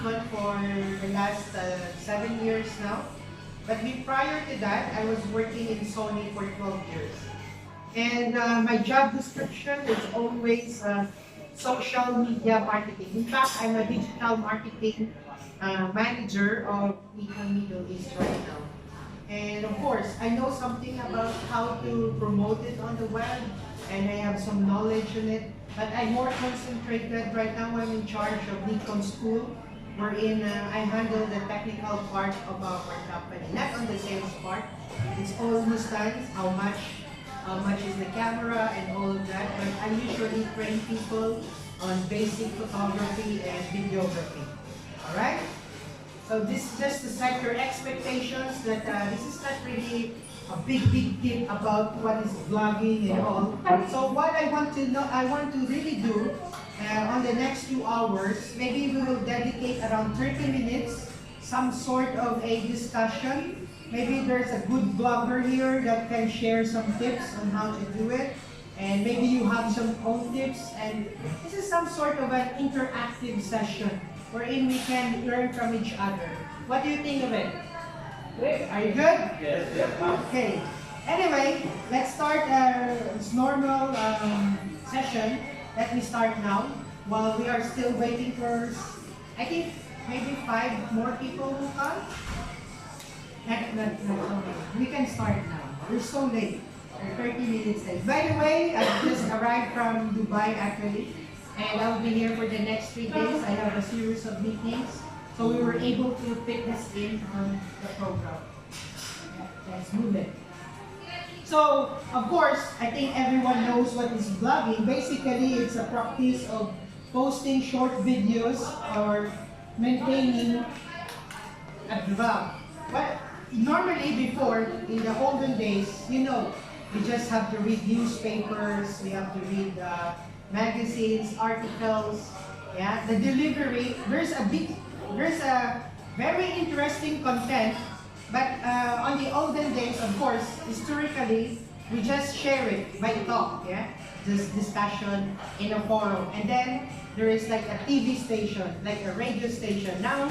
Nikon for the last 7 years now. But prior to that, I was working in Sony for 12 years. And my job description is always social media marketing. In fact, I'm a digital marketing manager of Nikon Middle East right now. And of course, I know something about how to promote it on the web, and I have some knowledge in it. But I'm more concentrated right now. I'm in charge of Nikon School, wherein I handle the technical part of our company, not on the sales part. It's all Mustangs, how much is the camera and all of that. But I usually train people on basic photography and videography. All right. So this is just to set your expectations that this is not really a big tip about what is vlogging and all. So what I want to really do on the next 2 hours, maybe we will dedicate around 30 minutes, some sort of a discussion. Maybe there's a good vlogger here that can share some tips on how to do it. And maybe you have some own tips. And this is some sort of an interactive session wherein we can learn from each other. What do you think of it? Are you good? Yes. Okay. Anyway, let's start this normal session. Let me start now while we are still waiting for, I think, maybe 5 more people who come. We can start now. We're so late. We're 30 minutes late. By the way, I just arrived from Dubai actually. And I'll be here for the next 3 days. I have a series of meetings. So we were able to fit this in on the program. Let's move it. So, of course, I think everyone knows what is vlogging. Basically, it's a practice of posting short videos or maintaining a vlog. But normally before, in the olden days, you know, we just have to read newspapers, we have to read magazines, articles, yeah. The delivery, there's a very interesting content, but on the olden days, of course, historically, we just share it by talk, yeah. Just discussion in a forum, and then there is like a TV station, like a radio station. Now,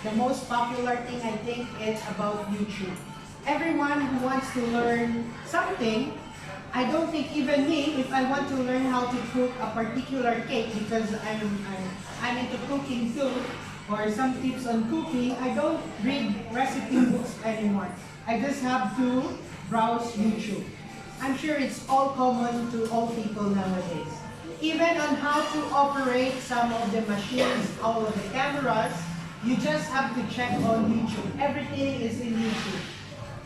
the most popular thing I think is about YouTube. Everyone who wants to learn something. I don't think even me, if I want to learn how to cook a particular cake because I'm into cooking too, or some tips on cooking, I don't read recipe books anymore. I just have to browse YouTube. I'm sure it's all common to all people nowadays. Even on how to operate some of the machines, all of the cameras, you just have to check on YouTube. Everything is in YouTube.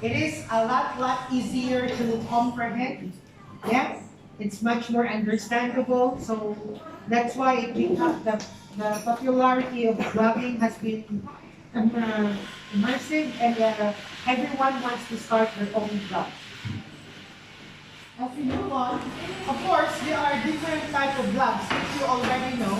It is a lot easier to comprehend. Yeah, it's much more understandable. So that's why it becomes the popularity of vlogging has been immersive, and everyone wants to start their own vlog. As we move on, of course, there are different types of vlogs, which you already know.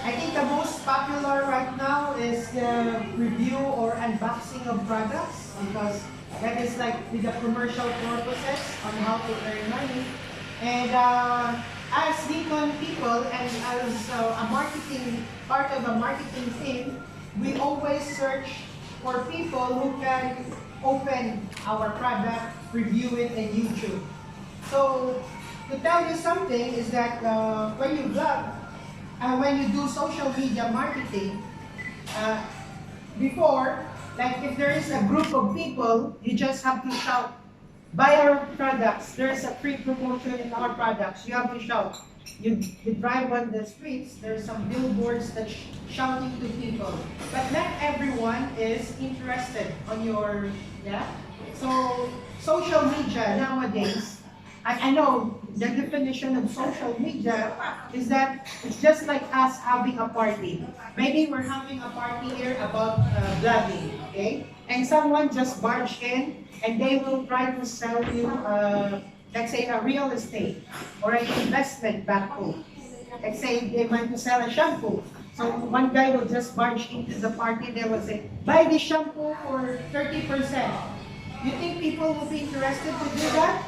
I think the most popular right now is the review or unboxing of products, because that is like with the commercial purposes on how to earn money. And as Nikon people and as part of a marketing team, we always search for people who can open our product, review it in YouTube. So to tell you something is that when you vlog, when you do social media marketing, before, like if there is a group of people, you just have to shout, buy our products. There's a free promotion in our products. You have to shout. You drive on the streets, there's some billboards that shouting to people. But not everyone is interested on your, yeah? So social media nowadays, I know the definition of social media is that it's just like us having a party. Maybe we're having a party here about vlogging, okay? And someone just barged in and they will try to sell you, let's say, a real estate or an investment back home. Let's say they want to sell a shampoo. So one guy will just barge into the party, they will say, buy this shampoo for 30%. You think people will be interested to do that?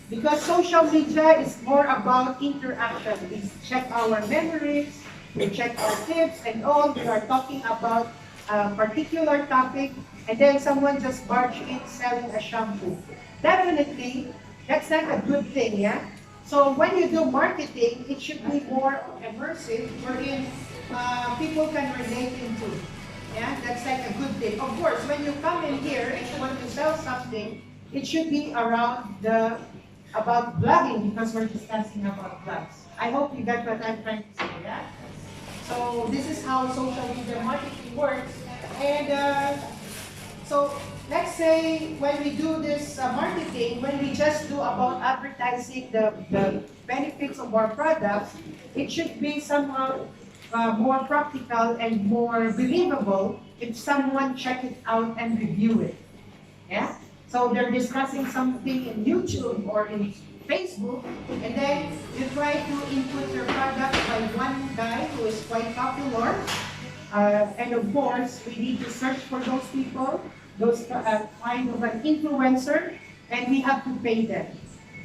Because social media is more about interaction. We check our memories, we check our tips and all. We are talking about a particular topic, and then someone just barged in selling a shampoo. Definitely, that's not a good thing, yeah? So when you do marketing, it should be more immersive, wherein people can relate into. Yeah, that's like a good thing. Of course, when you come in here and you want to sell something, it should be around about vlogging, because we're discussing about vlogs. I hope you get what I'm trying to say, yeah? So this is how social media marketing works. And so let's say when we do this marketing, when we just do about advertising the benefits of our products, it should be somehow more practical and more believable if someone check it out and review it. Yeah? So they're discussing something in YouTube or in Facebook, and then you try to input your product by one guy who is quite popular. And of course, we need to search for those people, those kind of an influencer, and we have to pay them.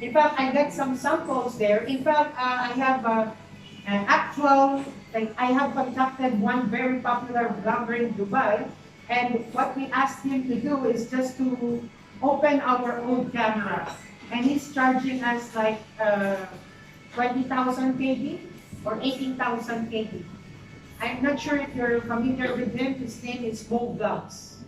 In fact, I got some samples there. In fact, I have an actual, like I have contacted one very popular vlogger in Dubai, and what we asked him to do is just to open our old camera. And he's charging us like 20,000 KD or 18,000 KD. I'm not sure if you're familiar with him. His name is Mo Vlogs.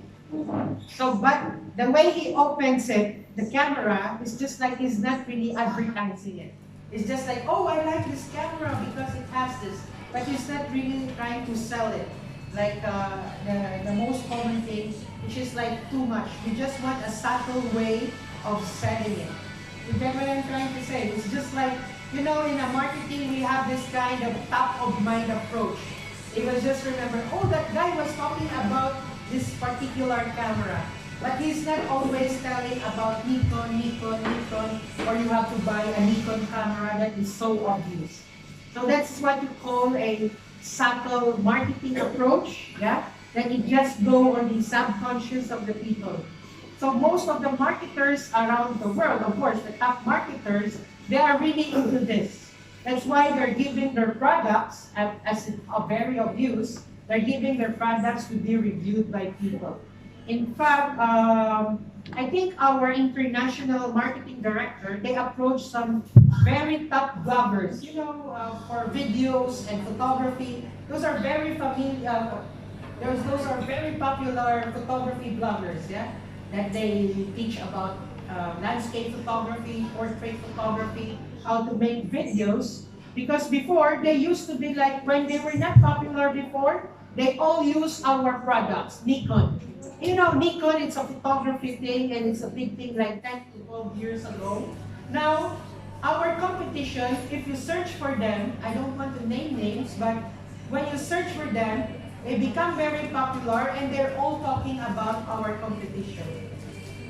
So, but the way he opens it, the camera is just like he's not really advertising it. It's just like, oh, I like this camera because it has this. But he's not really trying to sell it. Like the most common thing, which is like too much. We just want a subtle way of selling it. You get what I'm trying to say? It's just like, you know, in a marketing, we have this kind of top-of-mind approach. It was just remember, oh, that guy was talking about this particular camera. But he's not always telling about Nikon, or you have to buy a Nikon camera that is so obvious. So that's what you call a subtle marketing approach, yeah? That it just go on the subconscious of the people. So most of the marketers around the world, of course, the top marketers, they are really into this. That's why they're giving their products, as a very obvious, they're giving their products to be reviewed by people. In fact, I think our international marketing director, they approached some very top bloggers, you know, for videos and photography. Those are very familiar, those are very popular photography bloggers, yeah? That they teach about landscape photography, portrait photography, how to make videos. Because before, they used to be like, when they were not popular before, they all use our products, Nikon. You know, Nikon, it's a photography thing, and it's a big thing like 10 to 12 years ago. Now, our competition, if you search for them, I don't want to name names, but when you search for them, they become very popular, and they're all talking about our competition.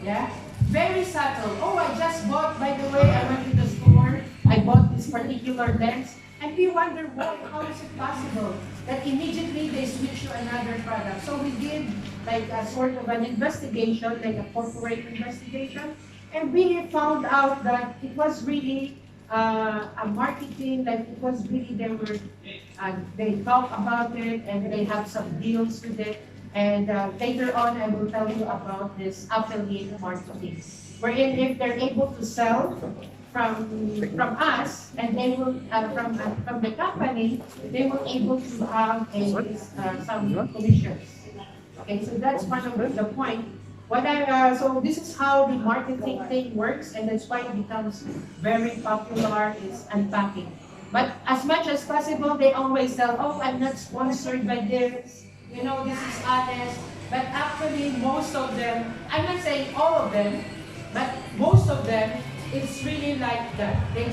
Yeah? Very subtle. Oh, I just bought, by the way, I went to the store, I bought this particular lens, and we wonder, why, how is it possible that immediately they switch to another product? So we did like a sort of an investigation, like a corporate investigation, and we found out that it was really a marketing, like it was really, they talk about it and they have some deals with it. And later on, I will tell you about this affiliate marketing, wherein if they're able to sell from us, and they will from the company, they will able to have some commissions. Okay, so that's one of the point. So this is how the marketing thing works, and that's why it becomes very popular, is unpacking. But as much as possible, they always tell, oh, I'm not sponsored by this, you know, this is honest. But actually, most of them, I'm not saying all of them, but most of them, it's really like that. They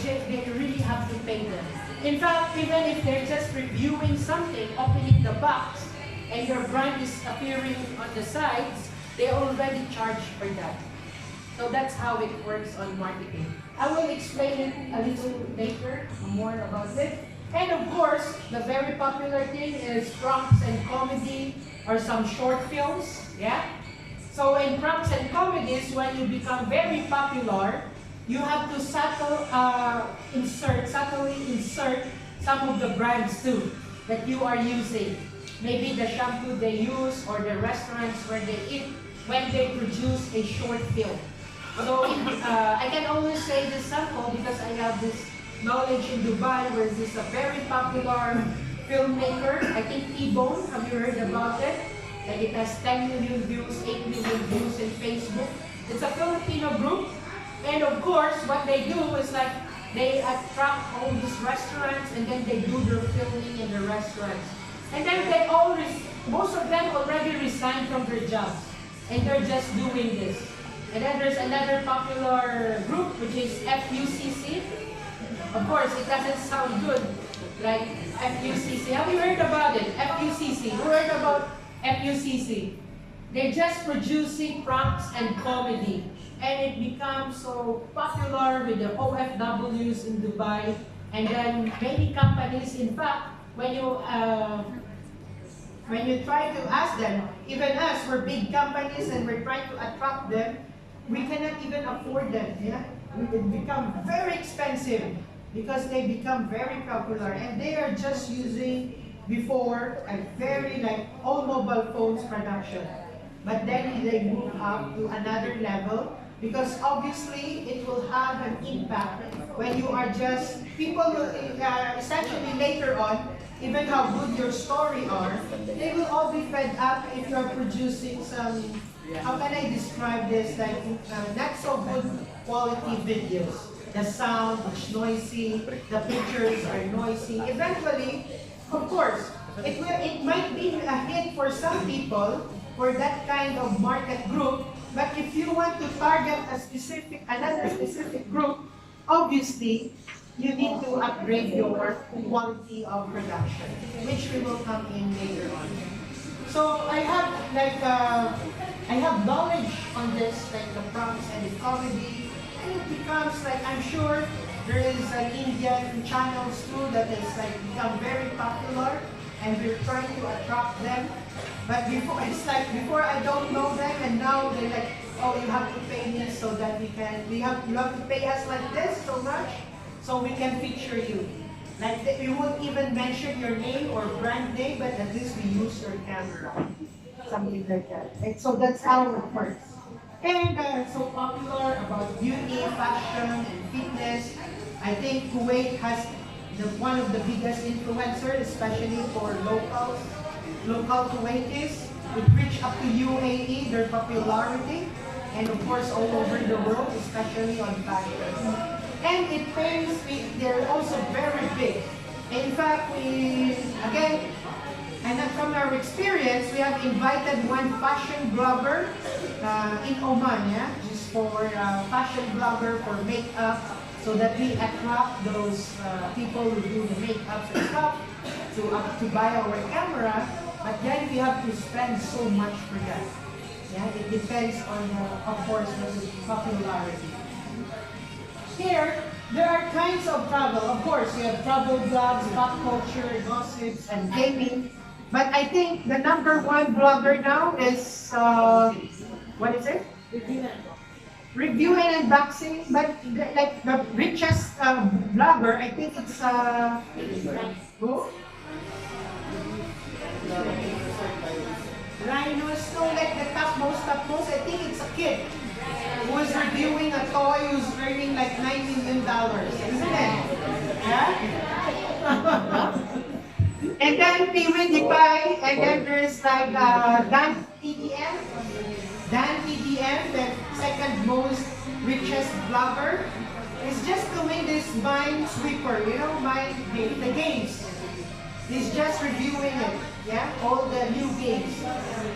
really have to pay them. In fact, even if they're just reviewing something, opening the box, and your brand is appearing on the sides, they already charge for that. So that's how it works on marketing. I will explain it a little later, more about it. And of course, the very popular thing is pranks and comedy, or some short films, yeah? So in pranks and comedies, when you become very popular, you have to subtly insert some of the brands too. that you are using. Maybe the shampoo they use or the restaurants where they eat when they produce a short film. So I can only say this sample because I have this knowledge in Dubai where this is a very popular filmmaker. I think T-Bone, have you heard about it? Like it has 10 million views, 8 million views in Facebook. It's a Filipino group. And of course, what they do is like they attract all these restaurants and then they do their filming in the restaurants. And then they all, most of them already resigned from their jobs. And they're just doing this. And then there's another popular group which is FUCC. Of course, it doesn't sound good like FUCC. Have you heard about it? FUCC. Who heard about FUCC? They're just producing pranks and comedy. And it becomes so popular with the OFWs in Dubai. And then many companies, in fact, when you try to ask them, even us, we're big companies and we're trying to attract them, we cannot even afford them. Yeah? It becomes very expensive because they become very popular. And they are just using before a very like all mobile phones production. But then they move up to another level because obviously it will have an impact when you are just, people will essentially later on, even how good your story are, they will all be fed up if you are producing some, how can I describe this, like not so good quality videos. The sound is noisy, the pictures are noisy. Eventually, of course, it might be a hit for some people, for that kind of market group, but if you want to target another specific group, obviously, you need to upgrade your quality of production, which we will come in later on. So I have I have knowledge on this, like the prompts and the comedy, and it becomes like, I'm sure there is an Indian channels too that has like become very popular, and we're trying to attract them. But before, it's like before I don't know them, and now they're like, oh, you have to pay me so that you have to pay us like this so much, so we can feature you. Like we won't even mention your name or brand name, but at least we use your camera, something like that. And so that's how it works. And so popular about beauty, fashion, and fitness. I think Kuwait has one of the biggest influencers, especially for local Kuwaitis. It reached up to UAE, their popularity, and of course all over the world, especially on fashion. And it pays, they're also very big. In fact, again, and from our experience, we have invited one fashion blogger in Oman, yeah, just for fashion blogger for makeup, so that we attract those people who do the makeups and stuff to buy our camera. But then we have to spend so much for that. Yeah, it depends on, of course, the popularity. Here, there are kinds of travel. Of course, you have travel blogs, pop culture, gossips, and gaming. But I think the #1 blogger now is, what is it? Review and unboxing. But like the richest blogger, I think it's, who? Rhinos, no, like the topmost, I think it's a kid who is reviewing a toy who's earning like $9 million, isn't it? Yeah? And then PewDiePie, and then there's like Dan TDM, the second most richest blogger, is just doing this Minesweeper, you know, the games. He's just reviewing it, yeah, all the new games.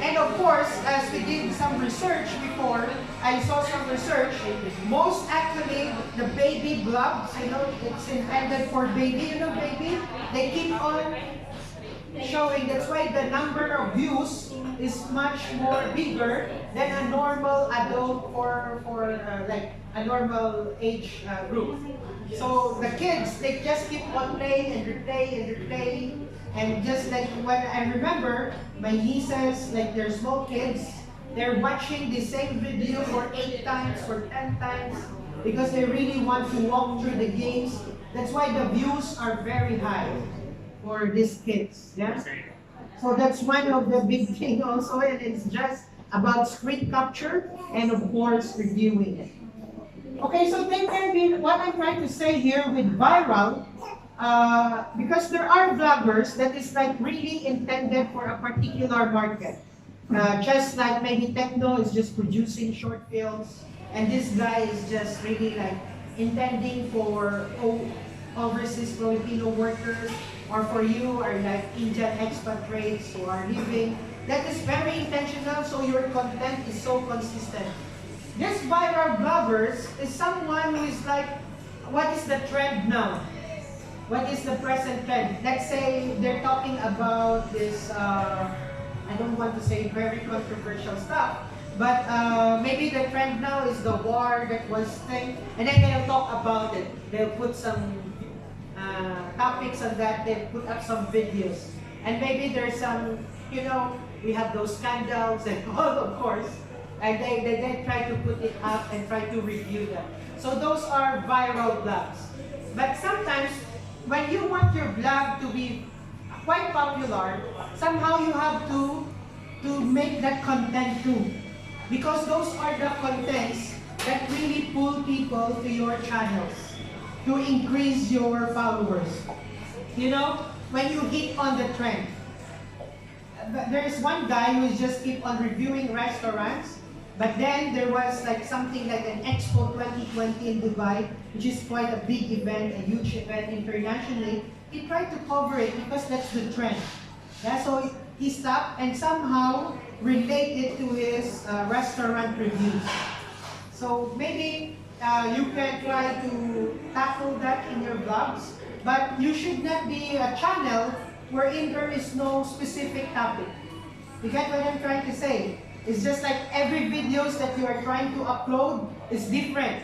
And of course, as we did some research before, I saw some research, most actually the baby blogs, you know, it's intended for baby, you know, baby, they keep on showing. That's why the number of views is much more bigger than a normal adult for like a normal age group. So the kids, they just keep on playing and replaying. And just like when I remember, my nieces, like they're small kids, they're watching the same video for 8 times, for 10 times, because they really want to walk through the games. That's why the views are very high. for these kids. Yeah. So that's one of the big thing also, and it's just about screen capture and of course reviewing it. Okay, so then what I'm trying to say here with viral, because there are vloggers that is like really intended for a particular market. Just like maybe Techno is just producing short films, and this guy is just really like intending for overseas Filipino workers, or for you are like Indian expatriates who are living. That is very intentional, so your content is so consistent. This viral bloggers is someone who is like, what is the trend now? What is the present trend? Let's say they're talking about this, I don't want to say very controversial stuff, but maybe the trend now is the war that was thing, and then they'll talk about it. They'll put some topics on that, they'll put up some videos. And maybe there's some, you know, we have those scandals and all, of course. And they try to put it up and try to review them. So those are viral blogs. But sometimes, when you want your blog to be quite popular, somehow you have to make that content too. Because those are the contents that really pull people to your channels, to increase your followers. You know, when you hit on the trend. There's one guy who just keep on reviewing restaurants. But then there was like something like an Expo 2020 in Dubai, which is quite a big event, a huge event internationally. He tried to cover it because that's the trend. Yeah, so he stopped and somehow related to his restaurant reviews. So maybe you can try to tackle that in your vlogs, but you should not be a channel wherein there is no specific topic. You get what I'm trying to say? It's just like every videos that you are trying to upload is different.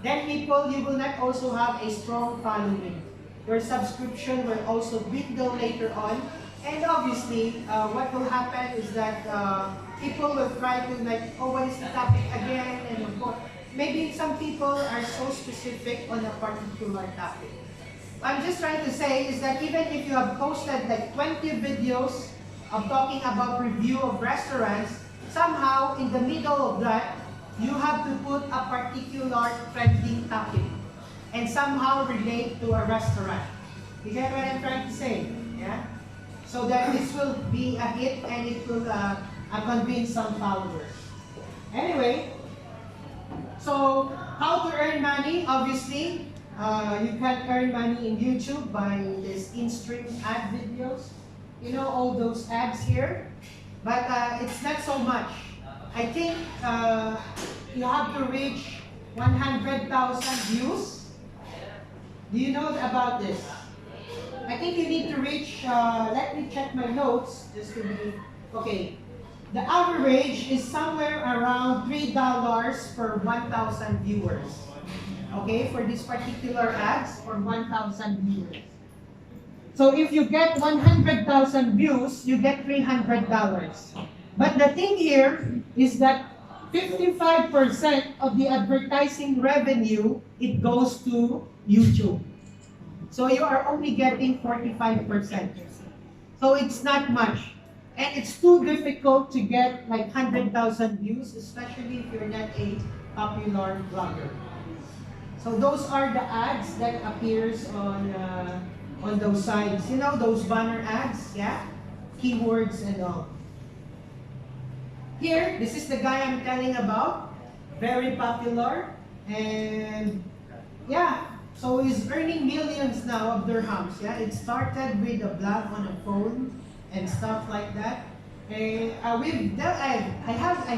Then people, you will not also have a strong following. Your subscription will also dwindle later on. And obviously, what will happen is that people will try to like, oh, what is the topic again? And of course, maybe some people are so specific on a particular topic. I'm just trying to say is that even if you have posted like 20 videos of talking about review of restaurants, somehow, in the middle of that, you have to put a particular trending topic and somehow relate to a restaurant. You get what I'm trying to say? Yeah? So that this will be a hit and it will convince some followers. Anyway, so how to earn money? Obviously, you can earn money in YouTube by this in-stream ad videos. You know all those ads here? But it's not so much. I think you have to reach 100,000 views. Do you know about this? I think you need to reach, let me check my notes, just to be, okay. The average is somewhere around $3 per 1,000 viewers. Okay, for this particular ads, for 1,000 viewers. So if you get 100,000 views, you get $300. But the thing here is that 55% of the advertising revenue, it goes to YouTube. So you are only getting 45%. So it's not much. And it's too difficult to get like 100,000 views, especially if you're not a popular blogger. So those are the ads that appears on those sites, you know, those banner ads, yeah? Keywords and all. Here, this is the guy I'm telling about. Very popular. And yeah, so he's earning millions now of dirhams, yeah? It started with a blog on a phone and stuff like that. And I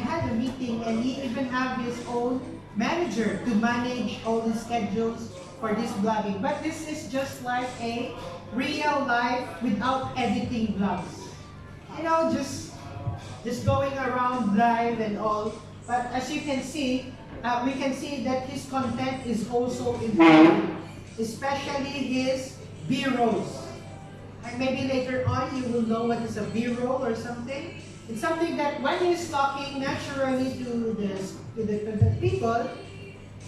had a meeting and he even have his own manager to manage all the schedules for this blogging. But this is just like a real life without editing vlogs. You know, just going around live and all. But as you can see, we can see that his content is also improving, especially his B-rolls. And maybe later on you will know what is a B-roll or something. It's something that when he's talking naturally to the people,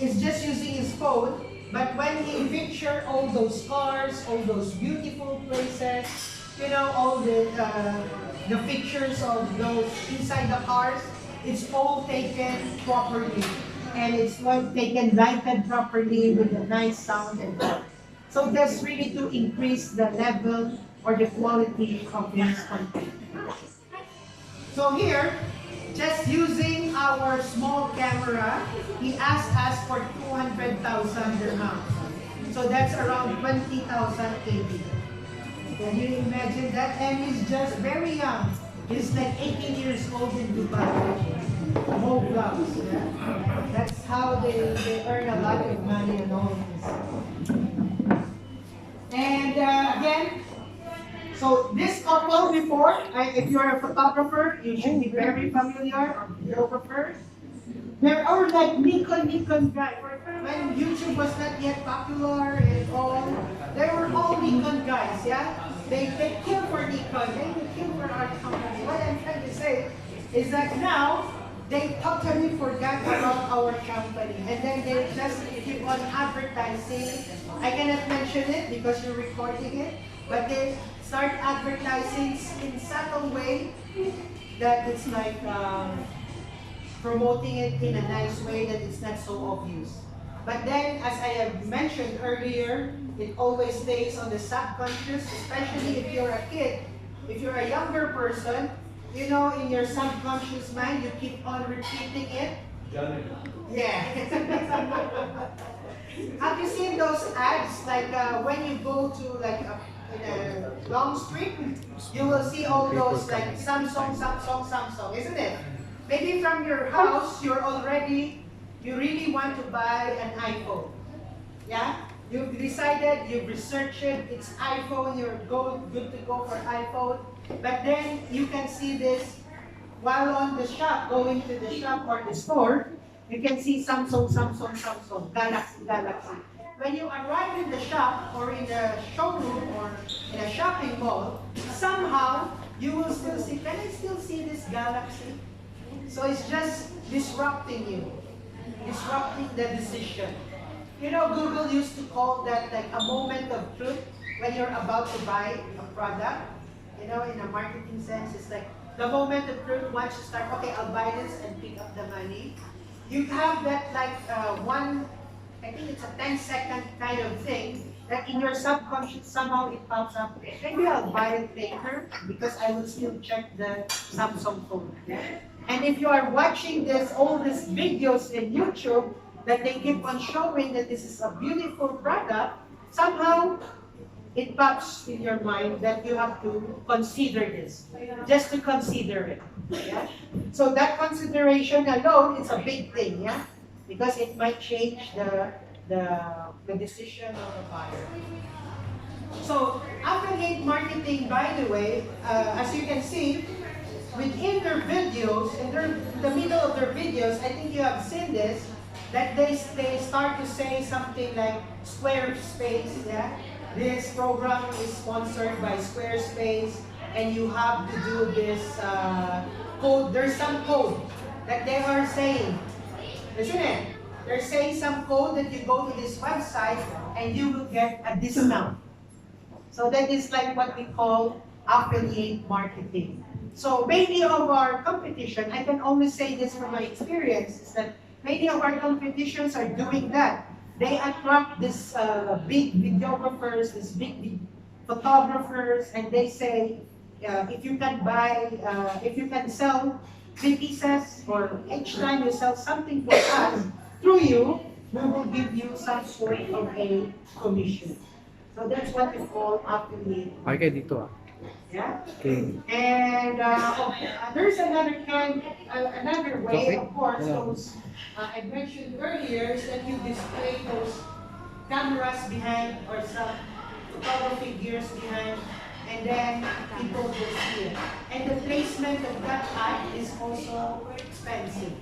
is just using his phone, But when he picture all those cars, all those beautiful places, you know, all the pictures of those inside the cars, it's all taken properly. And it's all taken lighted properly with a nice sound and all. So that's really to increase the level or the quality of his content. So here, just using our small camera, he asked us for 200,000 dirhams. So that's around 20,000 KD. Can you imagine that? And he's just very young. He's like 18 years old in Dubai. More vlogs. Yeah? That's how they earn a lot of money and all this. And again, so this couple before, if you're a photographer, you should be very familiar, or videographer. There are like Nikon guys. When YouTube was not yet popular and all, they were all Nikon guys, yeah? They kill for Nikon, they kill for our company. What I'm trying to say is that now, they totally forgot about our company. And then they just keep on advertising. I cannot mention it because you're recording it, but they start advertising in subtle way that it's like promoting it in a nice way that it's not so obvious. But then, as I have mentioned earlier, it always stays on the subconscious, especially if you're a kid. If you're a younger person, you know, in your subconscious mind, you keep on repeating it. Yeah. Have you seen those ads? Like when you go to like in a long street, you will see all those like Samsung, isn't it? Maybe from your house, you really want to buy an iPhone. Yeah? You've decided, you've researched it, it's iPhone, you're good to go for iPhone. But then you can see this while on the shop, going to the shop or the store, you can see Samsung, Galaxy. When you arrive in the shop or in the showroom or in a shopping mall, somehow you will still see, can I still see this Galaxy? So it's just disrupting you, disrupting the decision. You know, Google used to call that like a moment of truth when you're about to buy a product. You know, in a marketing sense, it's like the moment of truth once you start, okay, I'll buy this and pick up the money. You have that like I think it's a 10-second kind of thing that in your subconscious somehow it pops up. Maybe I'll buy it later because I will still check the Samsung phone. And if you are watching all these videos in YouTube that they keep on showing that this is a beautiful product, somehow it pops in your mind that you have to consider this, just to consider it. Yeah? So that consideration alone is a big thing, yeah, because it might change the decision of the buyer. So affiliate marketing, by the way, as you can see, within their videos, in the middle of their videos, I think you have seen this, that they start to say something like Squarespace, yeah? This program is sponsored by Squarespace, and you have to do this code. There's some code that they are saying, isn't it? They're saying some code that you go to this website and you will get a discount. So that is like what we call affiliate marketing. So many of our competition, I can only say this from my experience, is that many of our competitions are doing that. They attract this big videographers, this big photographers, and they say, if you can sell 3 pieces, or each time you sell something for us, through you, we will give you some sort of a commission. So that's what we call affiliate. Okay, dito ah. Yeah. Okay. And there's another way, of course, those I mentioned earlier, is that you display those cameras behind or some photography gears behind, and then people will see it. And the placement of that ad is also expensive.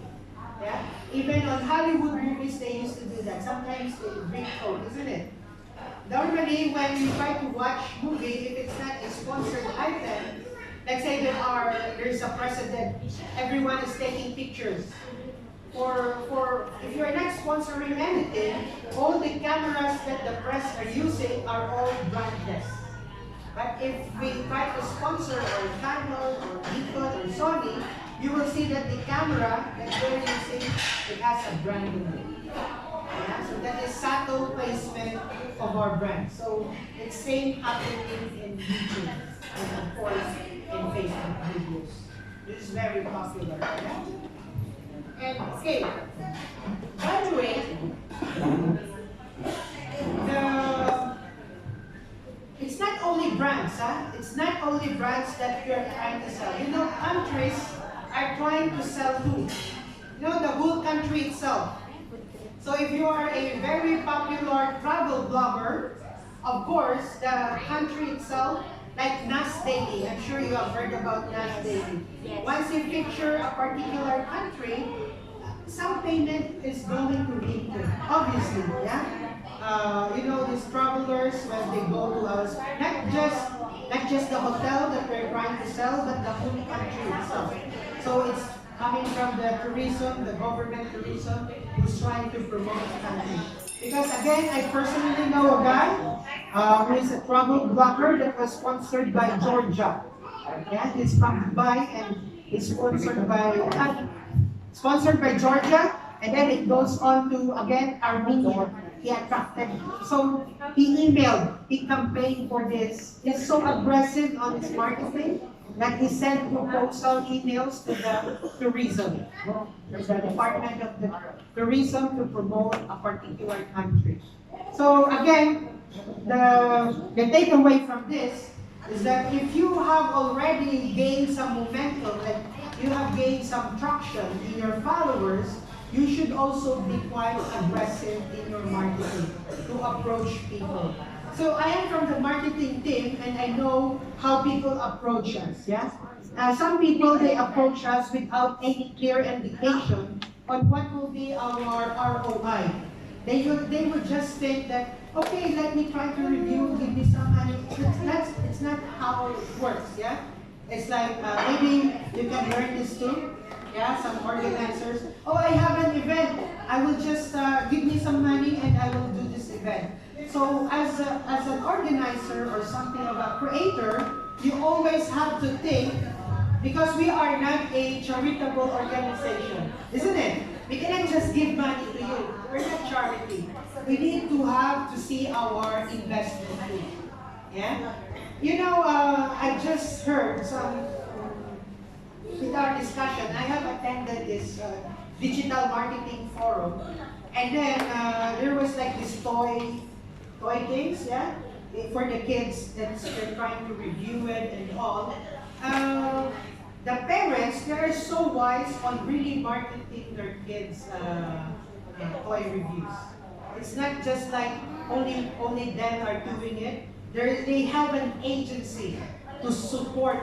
Yeah? Even on Hollywood movies, they used to do that. Sometimes they bring code, isn't it? Normally, when you try to watch movie, if it's not a sponsored item, let's say there's a president, everyone is taking pictures. if you're not sponsoring anything, all the cameras that the press are using are all brandless. But if we try to sponsor or Canon or Nikon or Sony, you will see that the camera that we're using, it has a brand in it. Yeah? So that is subtle placement of our brand. So it's same happening in YouTube and of course in Facebook videos. This is very popular. Yeah? And okay, by the way, it's not only brands, huh? It's not only brands that we are trying to sell. You know, countries are trying to sell too. You know, the whole country itself. So if you are a very popular travel blogger, of course, the country itself, like Nas Daily, I'm sure you have heard about Nas Daily. Once you picture a particular country, some payment is going to be good, obviously, yeah? You know, these travelers, when they go to us, not just the hotel that we're trying to sell, but the whole country itself. So it's coming from the tourism, the government tourism, who's trying to promote the country. Because again, I personally know a guy who is a travel blogger that was sponsored by Georgia. Yeah, he's from Dubai and he's sponsored by Georgia, and then it goes on to, again, Armenia. He attracted, so he emailed, he campaigned for this. He's so aggressive on his marketing that he sent proposal emails to the tourism, the Department of the Tourism, to promote a particular country. So again, the takeaway from this is that if you have already gained some momentum, like you have gained some traction in your followers, you should also be quite aggressive in your marketing to approach people. So I am from the marketing team and I know how people approach us, yeah? Some people, they approach us without any clear indication on what will be our ROI. They would just think that, okay, let me try to review, give me some money. It's not how it works, yeah? It's like, maybe you can learn this too. Yeah, some organizers, oh, I have an event. I will just give me some money and I will do this event. So as an organizer or something of a creator, you always have to think, because we are not a charitable organization, isn't it? We cannot just give money to you. We're not charity. We need to have to see our investment too. Yeah? You know, I just heard some, with our discussion, I have attended this digital marketing forum, and then there was like this toy games, yeah, for the kids that they're trying to review it and all. The parents, they are so wise on really marketing their kids' toy reviews. It's not just like only them are doing it. They have an agency to support,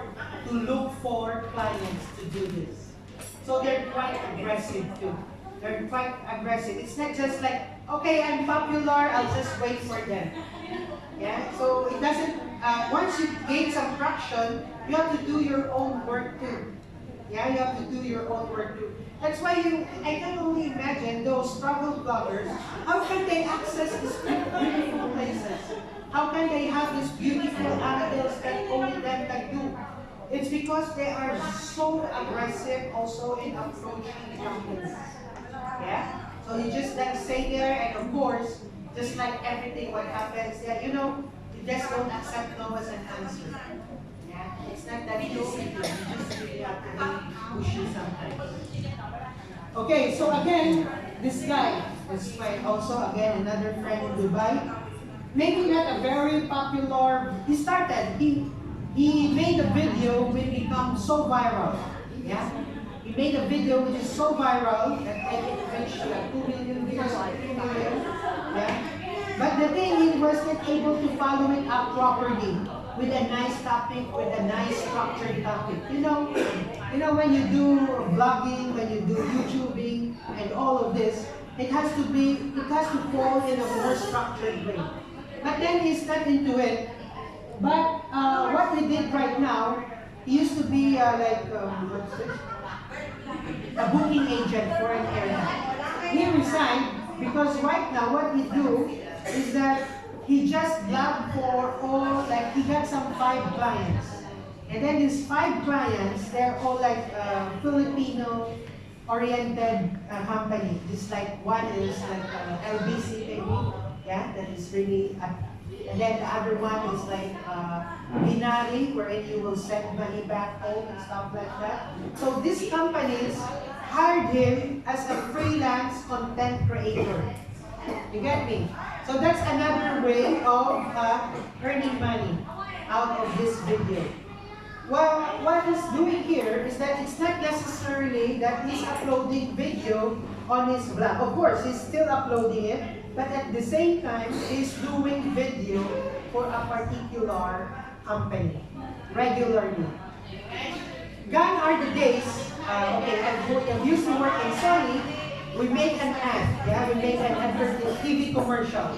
to look for clients to do this. So they're quite aggressive too. They're quite aggressive. It's not just like, okay, I'm popular, I'll just wait for them. Yeah, so it doesn't, once you gain some traction, you have to do your own work too. Yeah, you have to do your own work too. That's why I can only imagine those travel bloggers, how can they access these beautiful places? How can they have these beautiful angles that only them can do? It's because they are so aggressive also in approaching companies. Yeah? So you just like stay there, and of course, just like everything what happens there, you know, you just don't accept no as an answer. Yeah? It's not that easy. You just really have to be pushy sometimes. Okay, so again, this guy is my also again another friend in Dubai. Maybe not a very popular, he made a video which become so viral. Yeah? He made a video which is so viral that it reached 2 million views, 3 million. Yeah? But the thing, he wasn't able to follow it up properly with a nice topic, with a nice structured topic. You know when you do vlogging, when you do YouTubing and all of this, it has to fall in a more structured way. But then he's not into it. But what we did right now, he used to be what's this? a booking agent for an area. He resigned because right now what he do is that he just vlogged for all, like he got some 5 clients. And then his 5 clients, they're all like Filipino oriented company. Just like one is like LBC maybe, yeah, that is really, and then the other one is like Binari, wherein you will send money back home and stuff like that. So these companies hired him as a freelance content creator. You get me? So that's another way of earning money out of this video. Well, what he's doing here is that it's not necessarily that he's uploading video on his vlog. Of course, he's still uploading it, but at the same time, he's doing video for a particular company regularly. Gone are the days, okay, I used to work in Sony, we make an ad, yeah, we make an TV commercial.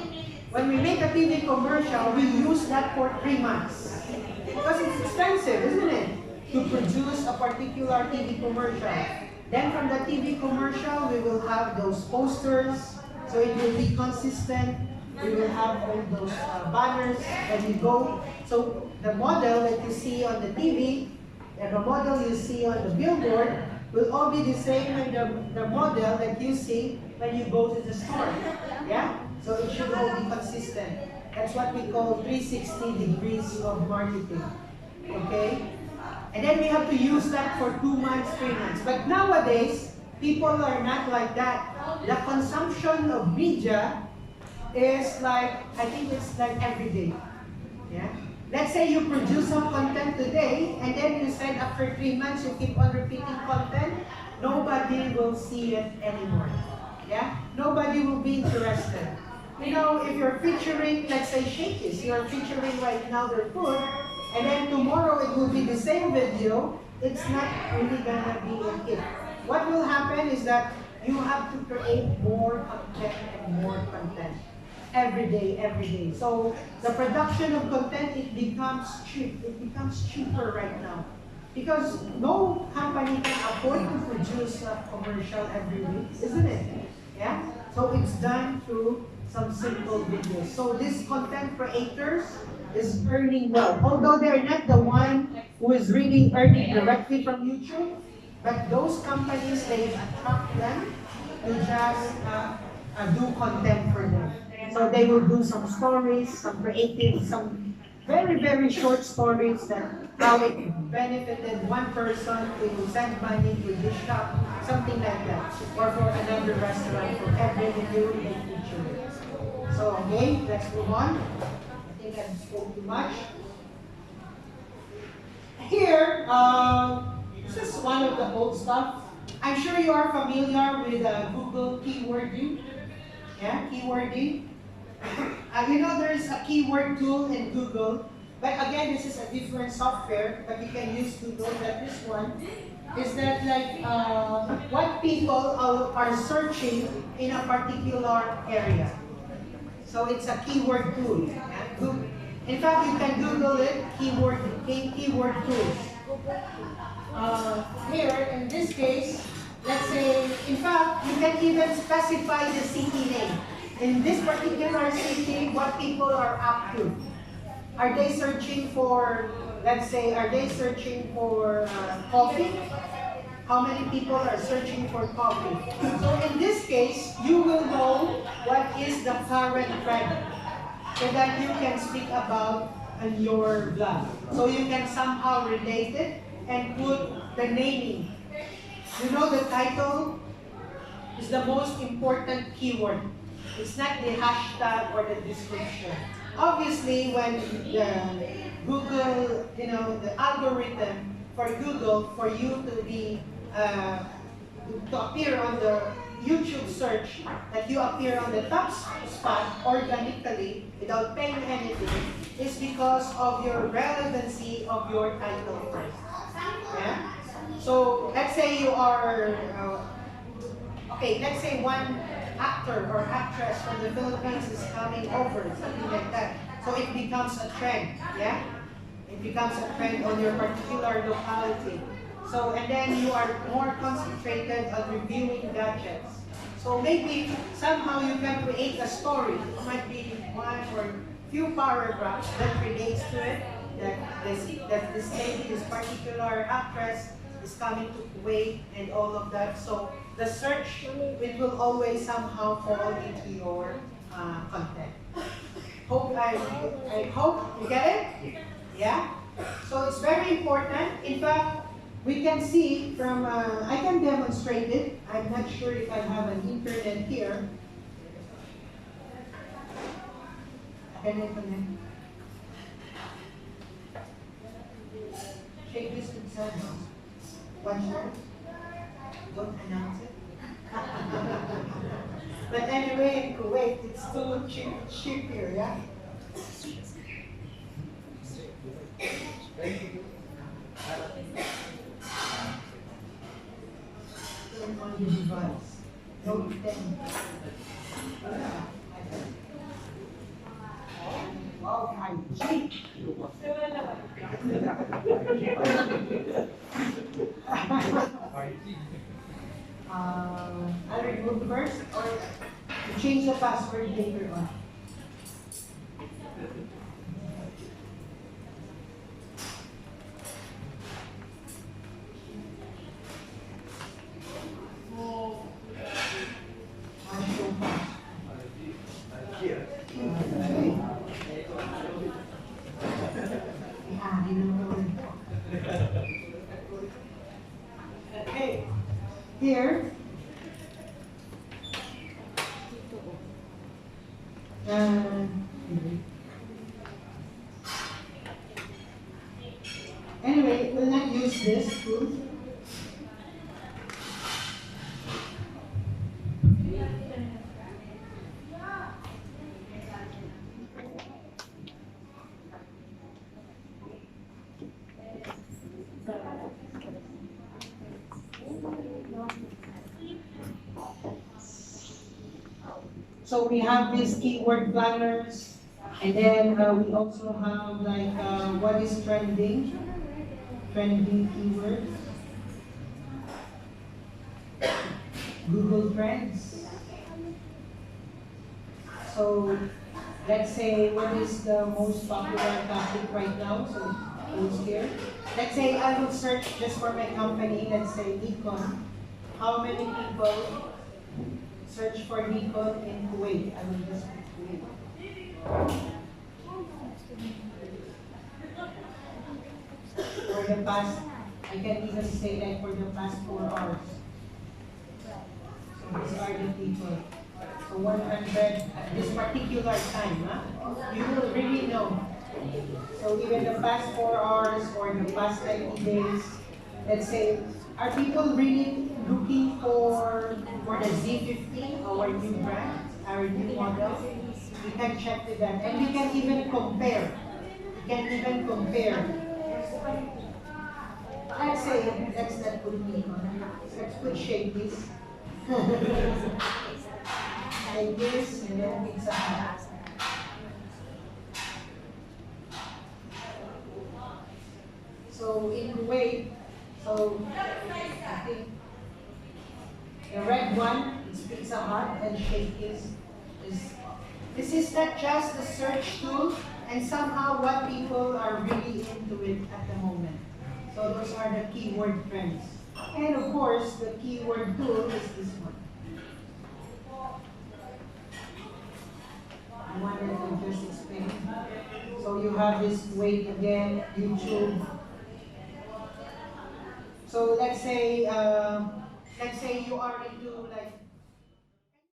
When we make a TV commercial, we use that for 3 months. Because it's expensive, isn't it? To produce a particular TV commercial. Then from the TV commercial, we will have those posters, so it will be consistent. We will have all those banners when we go. So the model that you see on the TV, and the model you see on the billboard, will all be the same as the model that you see when you go to the store. Yeah? So it should all be consistent. That's what we call 360 degrees of marketing. Okay? And then we have to use that for 2 months, 3 months. But nowadays, people are not like that. The consumption of media is like, I think it's like every day. Yeah? Let's say you produce some content today, and then you said after 3 months you keep on repeating content, nobody will see it anymore. Yeah? Nobody will be interested. You know, if you're featuring, let's say Shakeys, you're featuring right now their food, and then tomorrow it will be the same video, it's not really gonna be a hit. What will happen is that you have to create more content and more content every day, every day. So the production of content, it becomes cheap. It becomes cheaper right now. Because no company can afford to produce a commercial every week, isn't it? Yeah? So it's done through some simple videos. So these content creators is earning well. Although they're not the one who is really earning directly from YouTube, but those companies, they attract them to just do content for them. So they will do some stories, some creative, some very, very short stories that how it benefited one person to send money to this shop, something like that. Or for another restaurant, for every video they feature it. So, okay, let's move on. I think I spoke too much. Here, this is one of the old stuff. I'm sure you are familiar with Google keywording. Yeah, keywording. You know there's a keyword tool in Google, but again, this is a different software, but you can use Google. But this one is that like what people are searching in a particular area. So it's a keyword tool. In fact, you can Google it, keyword tools. Here, in this case, let's say, in fact, you can even specify the city name. In this particular city, what people are up to. Are they searching for, let's say, are they searching for coffee? How many people are searching for coffee? So in this case, you will know what is the current trend so that you can speak about in your vlog. So you can somehow relate it and put the naming. You know the title is the most important keyword. It's not the hashtag or the description. Obviously, when the Google, you know, the algorithm for Google, for you to be to appear on the YouTube search, that you appear on the top spot organically without paying anything, is because of your relevancy of your title first. Yeah? So let's say you are, okay, let's say one actor or actress from the Philippines is coming over, something like that. So it becomes a trend, yeah? It becomes a trend on your particular locality. So, and then you are more concentrated on reviewing gadgets. So maybe somehow you can create a story. It might be one or few paragraphs that relates to it. That this lady, this particular actress, is coming to Kuwait and all of that. So the search, it will always somehow fall into your content. I hope you get it? Yeah? So it's very important. In fact, we can see from, I can demonstrate it. I'm not sure if I have an internet here. Can I connect? Shake this with Cesar. Watch that. Don't announce it. But anyway, in Kuwait, it's too cheap here, yeah? Turn on your device. Note 10. Wow, I'm cheap. I'll remove first, or you change the password later on. Okay, here. Anyway, we'll not use this tool. So we have these keyword planners, and then we also have like what is trending keywords, Google Trends. So let's say what is the most popular topic right now, so goes here. Let's say I will search just for my company, let's say Nikon. How many people search for Nikon in Kuwait? I will just put Kuwait. For the past, I can even say that for the past 4 hours. So these are the people. So 100 at this particular time, you will really know. So even the past 4 hours or the past 90 days, let's say, are people really looking for the Z50, our new brand, our new model? We can check with them, and we can even compare. Let's say, let's not put Nikon. Let's put Shakeys. Shakeys, and then Pizza Hut. So in Kuwait, so I think the red one is Pizza Hut and Shakeys. This is not just a search tool, and somehow what people are really into it at the moment. So those are the keyword trends. And of course, the keyword tool is this one. The one that I just explained. So you have this Kuwait again, YouTube. So let's say you are into